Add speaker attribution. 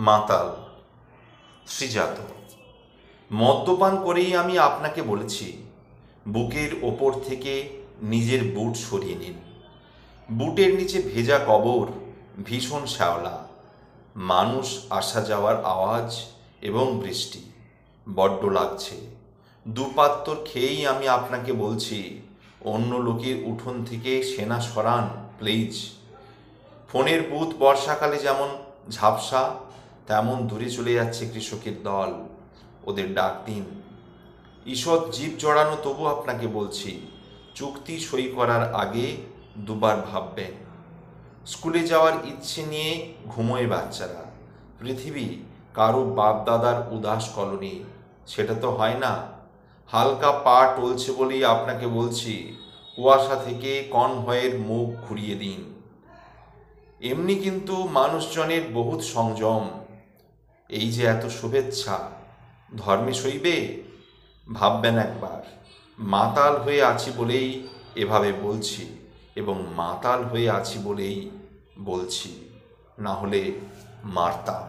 Speaker 1: মাতাল শ্রীজাত। মদ্যপান করেই আমি আপনাকে বলেছি, বুকের ওপর থেকে নিজের বুট সরিয়ে নিন। বুটের নিচে ভেজা কবর, ভীষণ শ্যাওলা, মানুষ আসা যাওয়ার আওয়াজ এবং বৃষ্টি বড্ড লাগছে। দুপাত্তর খেয়েই আমি আপনাকে বলছি, অন্য লোকের উঠোন থেকে সেনা সরান প্লিজ। ফোনের বুথ বর্ষাকালে যেমন ঝাপসা, তেমন দূরে চলে যাচ্ছে কৃষকের দল, ওদের ডাক দিন। ঈষৎ জীব জড়ানো, তবু আপনাকে বলছি, চুক্তি সই করার আগে দুবার ভাববেন। স্কুলে যাওয়ার ইচ্ছে নিয়ে ঘুমোয় বাচ্চারা। পৃথিবী কারো বাপদাদার উদাস কলোনি, সেটা তো হয় না। হালকা পা টলছে বলেই আপনাকে বলছি, কুয়াশা থেকে কনভয়ের মুখ ঘুরিয়ে দিন। এমনি কিন্তু মানুষজনের বহুত সংযম, এই যে এত শুভেচ্ছা, ধর্মে সইবে? ভাববেন একবার। মাতাল হয়ে আছি বলেই এভাবে বলছি, এবং মাতাল হয়ে আছি বলেই বলছি, না হলে মারতাম।